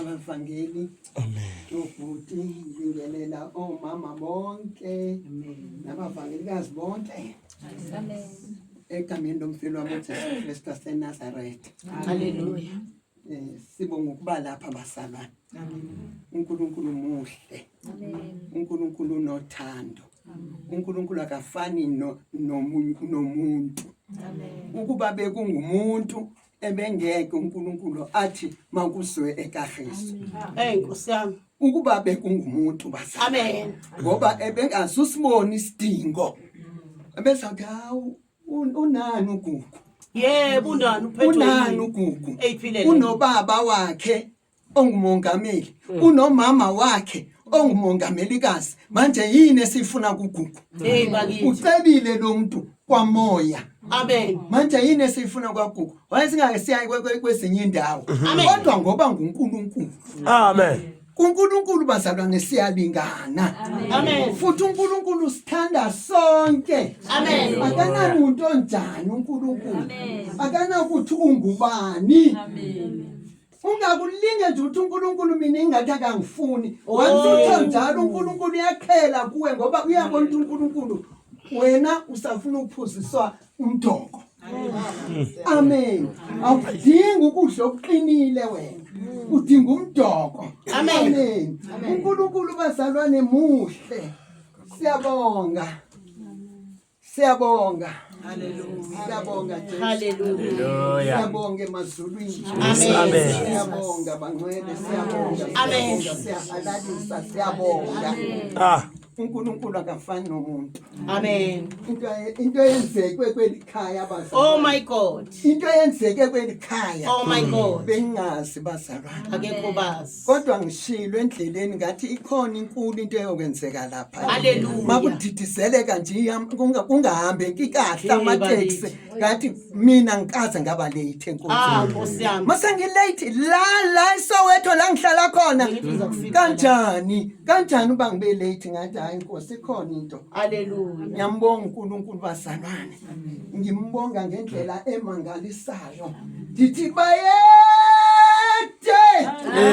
abavangeli obhuti ngibingelela omama bonke nabavangelikazi bonke egameni lomfelo wabo uJesu Kristu waseNazaretha. Haleluya. Sibonga ukuba lapha basalwane. uNkulunkulu muhle. uNkulunkulu unothando. uNkulunkulu akafani nomuntu. Ukuba bekungumuntu ebengeke uNkulunkulu athi makuzwe eKagiso. Nkosi yami. Ukuba bekungumuntu basalwane. Amen. Ngoba ebengasusibona isidingo. Ebesathi hawu unani ugugu. Yebo unani uphethwe Unani ugugu. Eyiphilele. Unobaba wakhe ongumongameli. Unomama wakhe ongumongamelikazi. Manje yini esifuna kugugu? Bakithi. Ucebile lo muntu kwamoya. Amen. Manje yini esifuna kwagugu? Wayesingake siya kwezinye indawo. Kodwa ngoba nguNkulunkulu. Amen. uNkulunkulu bazalwane siyalingana. Amen. Futhi uNkulunkulu sithanda sonke. Amen. Akanamuntu onjani uNkulunkulu. Akanakuthi ungubani. Ungakulinge nje uthi uNkulunkulu mina ingathi akangifuni. Wathi njalo uNkulunkulu uyakhela kuwe ngoba uyabona ukuthi uNkulunkulu wena usafuna ukuphuziswa umdoko. Amen. Awudingi ukudla okuqinile wena. Udinga umdoko. Amen. uNkulunkulu bazalwane muhle. Siyabonga. Siyabonga. Haleluya. Siyabonga Jesu. Haleluya. Siyabonga emazulwini. Amen. Siyabonga bangcwele. Siyabonga. Amen. Siyahalalisa. Siyabonga. uNkulunkulu akafani nomuntu. Amen. Into yenzeke kwelikhaya abazalwane. Oh my God. Into yenzeke kwelikhaya. Oh my God. Bengazi bazalwane. Akekho bazi. Kodwa ngishilo endleleni ngathi ikhona inkulu into eyokwenzeka lapha. Haleluya. Makudidizeleka nje kungahambe ngikahle amateksi ngathi mina ngikaze ngaba late enkonzweni. Nkosi yami. Mase ngilate la iSoweto la ngihlala khona. Kanjani uba ngibe late ngathi hayi Nkosi ikhona into. Haleluya. Ngiyambonga uNkulunkulu bazalwane. Ngimbonga ngendlela emangalisayo. Ndithi bayede.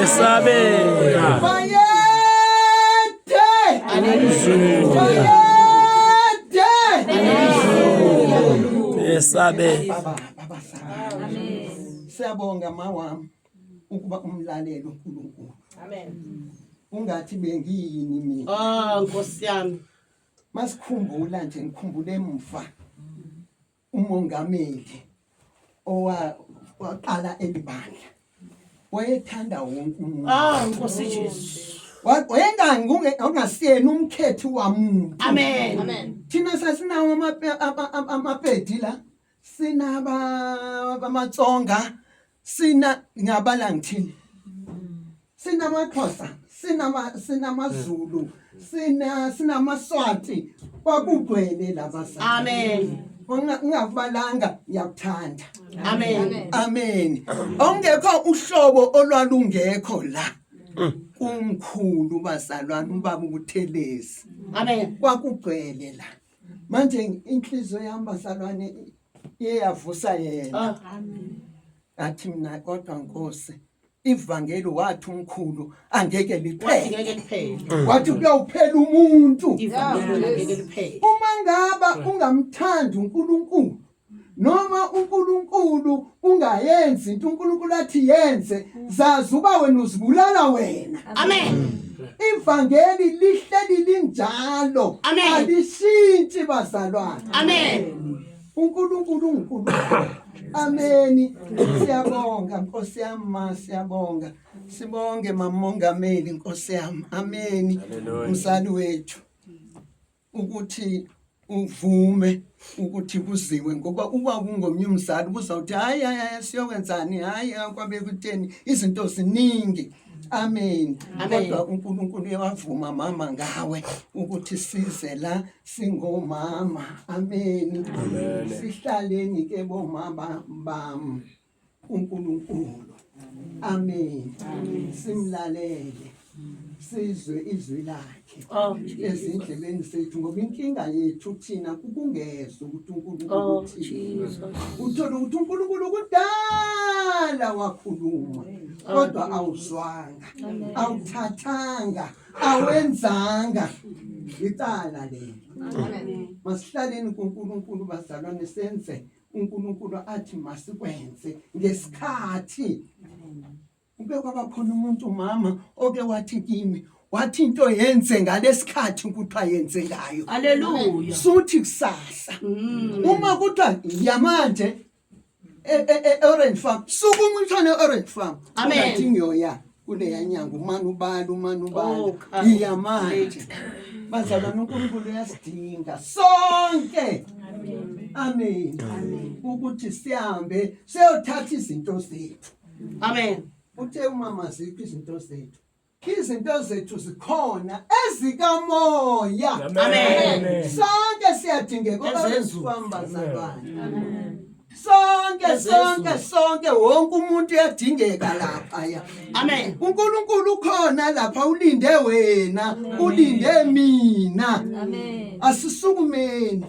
Esabeka. Bayede. Haleluya. Bayede. Esabeka. Amen. Siyabonga mawami ukuba umlalelo uNkulunkulu. Amen. Ungathi bengiyini mina. Nkosi yami. Masikhumbula nje ngikhumbule emva umongameli waqala elibandla. Wayethanda wonke umuntu. Nkosi Jesu. Wayengani ungasiyena umkhethi wamuntu. Amen. Amen. Thina sasinawo amapedi la. Sinaba amatsonga. Sina ngabala ngithini. SinamaXhosa, sinamaZulu, sinamaswati. Kwakugcwele labasa. Amen. Ungakubalanga ngiyakuthanda. Amen. Amen. Ongekho uhlobo olwalungekho la. Kumkhulu bazalwane ubaba uButhelezi. Amen. Kwakugcwele la. Manje inhliziyo yami bazalwane iyavusa yena. Amen. Athi mina kodwa Nkosi ivangeli wathi umkhulu angeke liphele. Wathi ngeke liphele. Wathi kuyawuphela umuntu. Ivangeli ngeke liphele. Uma ngaba ungamthandi uNkulunkulu noma uNkulunkulu ungayenzi into uNkulunkulu athi yenze zazi uba wena uzibulala wena. Amen. Ivangeli lihleli linjalo. Alishintshi bazalwane. Amen. uNkulunkulu uNkulunkulu. Amen. Siyabonga Nkosi yami, siyabonga. Sibonge mamongameli Nkosi yami. Amen. Umsali wethu ukuthi uvume ukuthi kuziwe ngoba uba kungomnye umsali uzawuthi hayi siyokwenzani hayi kwabe kutheni izinto ziningi. Amen. Kodwa uNkulunkulu uyawavuma mama ngawe ukuthi size la singomama. Amen. Sihlaleni ke bomama bami uNkulunkulu. Amen. Simlalele. sizwe izwi lakhe Oh, ezindlebeni zethu ngoba inkinga yethu thina kukungezwa ukuthi uNkulunkulu Oh, uthini. Jesus. Uthola ukuthi uNkulunkulu kudala wakhuluma kodwa awuzwanga, awuthathanga, awenzanga. Icala lelo. Masihlaleni kuNkulunkulu bazalwane, senze uNkulunkulu athi masikwenze ngesikhathi. Ube kwaba khona umuntu mama oke wathi kimi, wathi into yenze ngalesikhathi ukuthi ayenze ngayo. Hallelujah. Suthi kusasa. Uma kuthiwa yamanje Orange Farm, sukuma uthone Orange Farm. Amen. Ungathi ngiyoya kule yanyanga umani ubala Oh, iyamanje. Bazalwane, uNkulunkulu uyasidinga sonke. Amen. Ukuthi sihambe siyothatha izinto zethu. Amen. Uthe umama ziphi izinto zethu? Izinto zethu zikhona ezikamoya. Amen. Sonke siyadingeka Ezezulu. bazalwane. Sonke wonke umuntu uyadingeka lapha ya. Amen. uNkulunkulu ukhona lapha, ulinde wena, ulinde mina. Amen. Asisukumeni.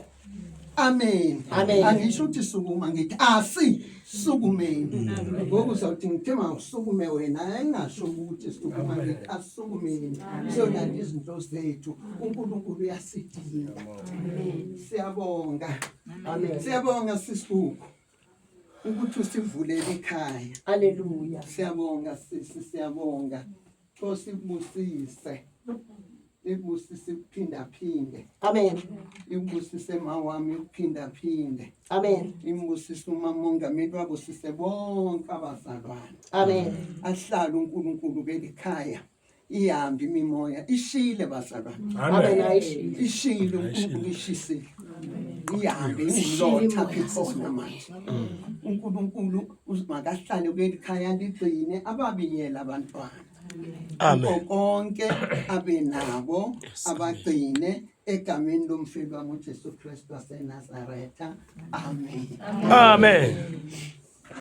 Amen. Amen. Angisho ukuthi sukuma, ngithi asisukumeni. Ngoku uzawuthi ngithe mawusukume wena, engasho ukuthi sukuma, ngithi asisukumeni. Siyolanda izinto zethu. uNkulunkulu uyasidinga. Siyabonga. Amen. Siyabonga sisibuku ukuthi usivulele ekhaya. Hallelujah. Siyabonga sisi, siyabonga. Nkosi ibusise. Ibusise kuphindaphinde. Amen. Ibusise mawami kuphindaphinde. Amen. Imbusise umamongameli wabusise bonke abazalwane. Amen. Ahlala uNkulunkulu belikhaya. Ihambe imimoya ishile bazalwane. Amen. Aishile. Ishile uNkulunkulu ishisile. Ihambe ingilotha phezulu manje. uNkulunkulu uzimakahlale kwelikhaya ligcine ababiyela abantwana. Amen. Konke abenabo abagcine egameni lomfelo wami uJesu Kristu waseNazaretha. Amen. Amen.